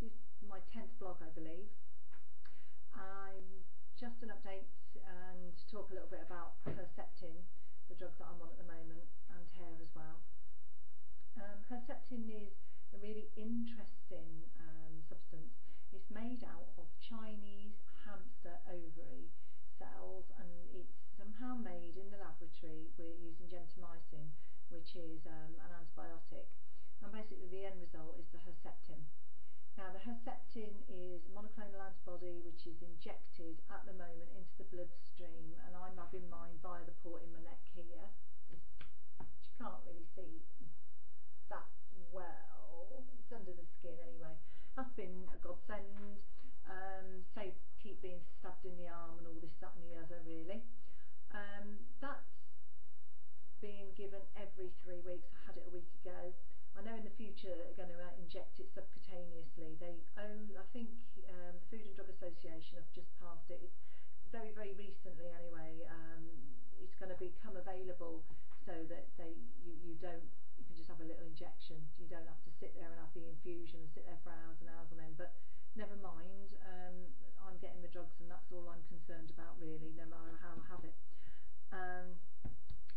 is my 10th blog, I believe. I'm just an update and talk a little bit about Herceptin, the drug that I'm on at the moment, and hair as well. Herceptin is a really interesting substance. It's made out of Chinese hamster ovary cells, and it's somehow made in the laboratory. We're using gentamicin, which is an antibiotic, and basically the end result is the Herceptin. Now, the Herceptin is a monoclonal antibody which is injected at the moment into the bloodstream, and I'm having mine via the port in my neck here. You can't really see that well, it's under the skin anyway. That's been a godsend. Say, keep being stabbed in the arm and all this, that and the other, really. That's being given every 3 weeks. I had it a week ago. I know in the future they're going to inject it subcutaneously. I think the Food and Drug Association have just passed it. Very, very recently anyway. It's going to become available so that you can just have a little injection. You don't have to sit there and have the infusion and sit there for hours and hours on end. But never mind, I'm getting my drugs and that's all I'm concerned about, really, no matter how I have it.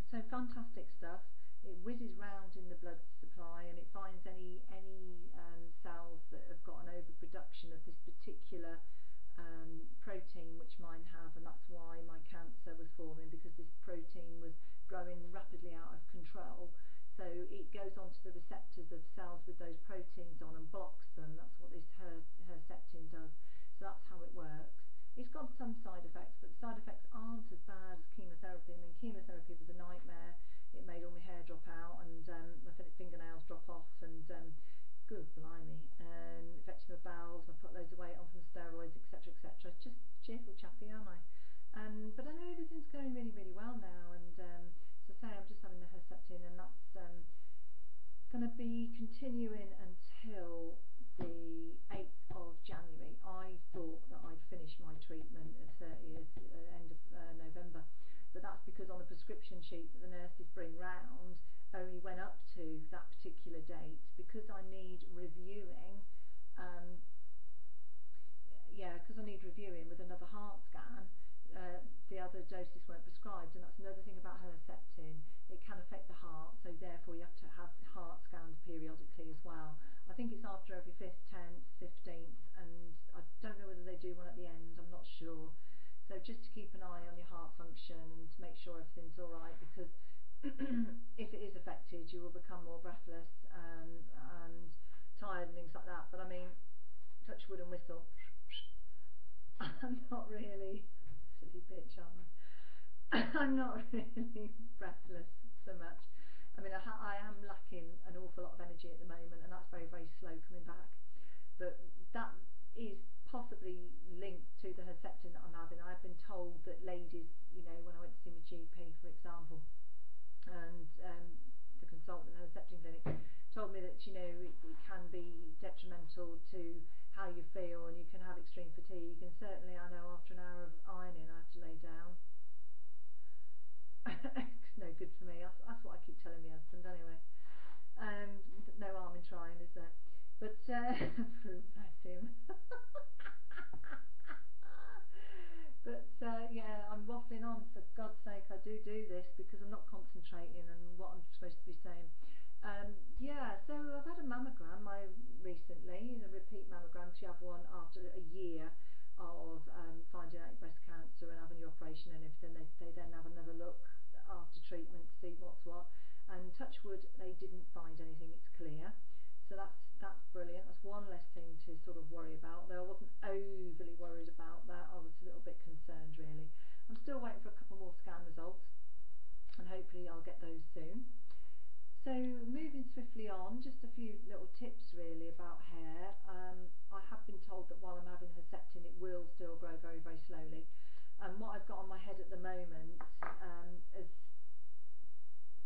So fantastic stuff. It whizzes round in the blood supply and it finds any cells that have got an overproduction of this particular protein, which mine have, and that's why my cancer was forming, because this protein was growing rapidly out of control. So it goes onto the receptors of cells with those proteins on and blocks them. That's what this Herceptin does. So that's how it works. It's got some side effects, but the side effects aren't as bad as chemotherapy. I mean, chemotherapy was a nightmare. It made all my hair drop out and my fingernails drop off, and good blimey, affected my bowels. I put loads of weight on from the steroids, etc., etc. Just cheerful chappy, aren't I? But I know everything's going really, really well now, and so say I'm just having the Herceptin, and that's going to be continuing until the 8th of January. I thought that I'd finished my treatment at 30th, end of November, but that's because on the prescription sheet that the nurses bring round only went up to that particular date, because I need reviewing. Because I need reviewing with another heart scan. The other doses weren't prescribed, and that's another thing about Herceptin. It can affect the heart, so therefore you have to have heart scanned periodically as well. I think it's after every 5th, 10th, 15th, and I don't know whether they do one at the end, I'm not sure. So just to keep an eye on your heart function and to make sure everything's alright, because if it is affected you will become more breathless and tired and things like that. But I mean, touch wood and whistle, I'm not really, silly bitch, aren't I? I'm not really breathless so much. I mean, I am lacking an awful lot of energy at the moment, and that's very, very slow coming back. But that is possibly linked to the Herceptin that I'm having. I've been told that ladies, you know, when I went to see my GP, for example, and the consultant at the Herceptin clinic told me that, you know, it can be detrimental to how you feel, and you can have extreme fatigue, and certainly I know after an hour of ironing I have to lay down. It's no good for me. That's what I keep telling my husband anyway. No harm in trying, is there? But bless him. But yeah, I'm waffling on, for God's sake. I do this because I'm not concentrating on what I'm supposed to be saying. Yeah, so I've had a mammogram recently, a repeat mammogram, because you have one after a year of finding out your breast cancer and having your operation and everything. They then have another look after treatment to see what's what, and touch wood, they didn't find anything. It's clear. So that's brilliant. That's one less thing to sort of worry about, though I wasn't overly worried about that. I was a little bit concerned, really. I'm still waiting for a couple more scan results, and hopefully I'll get those soon. So moving swiftly on, just a few little tips really about hair. I have been told that while I'm having Herceptin it will still grow very, very slowly. And what I've got on my head at the moment is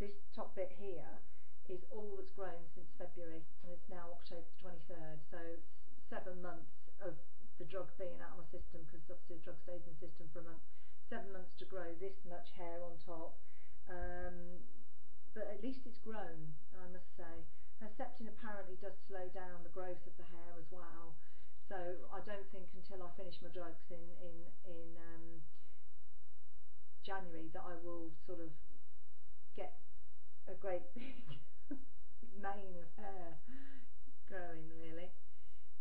this top bit here is all that's grown since February, and it's now October the 23rd, so it's 7 months of the drug being out of my system, because obviously the drug stays in the system for a month. 7 months to grow this much hair on top, but at least it's grown, I must say. Herceptin apparently does slow down the growth of the hair as well, So I don't think until I finish my drugs in January that I will sort of get a great big mane of hair growing, really.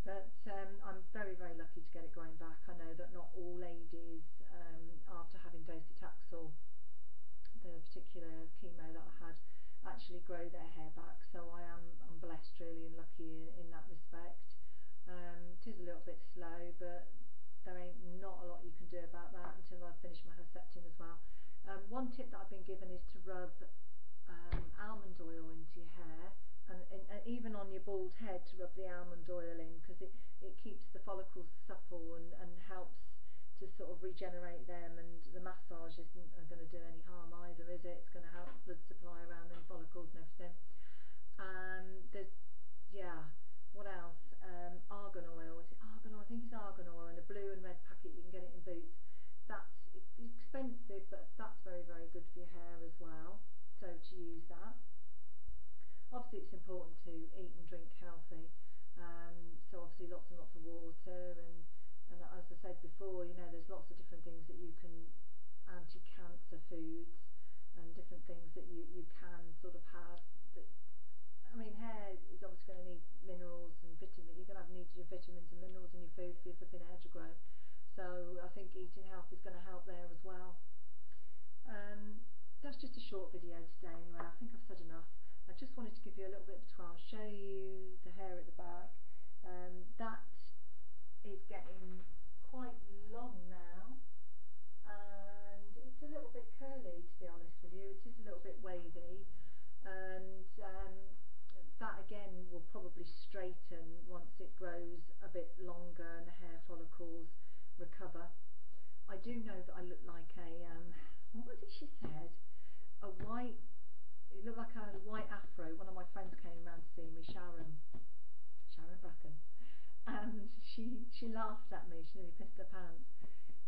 But I'm very, very lucky to get it growing back. I know that not all ladies, after having docetaxel, the particular chemo that I had, actually grow their hair back. So I'm blessed, really, and lucky in that respect. It is a little bit slow, but there ain't not a lot you can do about that until I finish my Herceptin as well. One tip that I've been given is to rub almond oil into your hair, and even on your bald head, to rub the almond oil in, because it keeps the follicles supple and helps to sort of regenerate them, and the massage isn't going to do any harm either, is it? It's going to help blood supply around them follicles and everything. There's, yeah, what else? Argan oil. Is it argan oil? I think it's argan oil in a blue and red packet. You can get it in Boots. That's expensive, but that's very, very good for your hair as well. So to use that. Obviously it's important to eat and drink healthy, so obviously lots and lots of water, and as I said before, you know, there's lots of different things that you can, anti-cancer foods and different things that you can sort of have. That, I mean, hair is obviously going to need minerals and vitamins. You're going to need your vitamins and minerals in your food for your flipping hair to grow. So I think eating health is going to help there as well. That's just a short video today anyway. I think I've said enough. I just wanted to give you a little bit of a twirl, show you the hair at the back. That is getting quite long now, and it's a little bit curly, to be honest with you. It is a little bit wavy, and that again will probably straighten once it grows a bit longer and the hair follicles recover. I do know that I look like a, what was it she said? A white, it looked like I had a white afro. One of my friends came round to see me, Sharon Bracken, and she laughed at me. She nearly pissed her pants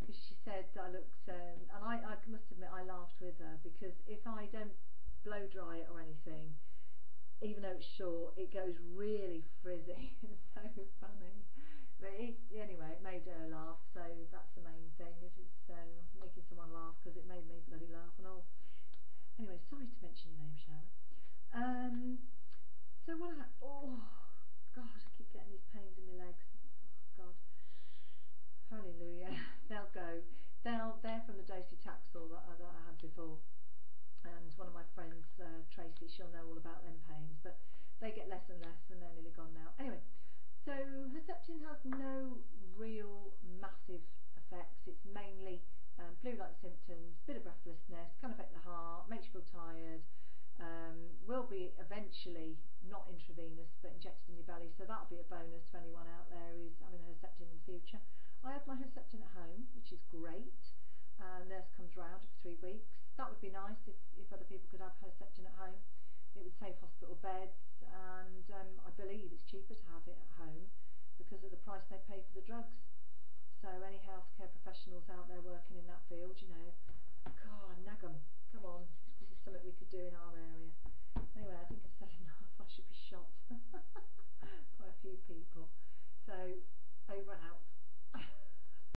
because she said I looked, and I must admit I laughed with her, because if I don't blow dry it or anything, even though it's short, it goes really frizzy. It's so funny. But anyway, it made her laugh, so that's the main thing. If it's making someone laugh, because it made me bloody laugh and all. Anyway, sorry to mention your name, Sharon. So what oh God, I keep getting these pains in my legs. Oh God, hallelujah. They'll go. They're from the docetaxel that I had before. And one of my friends, Tracy, she'll know all about them pains, but they get less and less, and they're nearly gone now. Anyway, so Herceptin has no real massive effects. It's mainly flu-like symptoms, bit of breathlessness, can affect the heart, makes you feel tired, will be eventually not intravenous but injected in your belly, so that'll be a bonus for anyone out there who's having a Herceptin in the future. I have my Herceptin at home, which is great. Nurse comes round every 3 weeks. That would be nice if other people could have Herceptin at home. It would save hospital beds, and I believe it's cheaper to have it at home because of the price they pay for the drugs. So any healthcare professionals out there working in that field,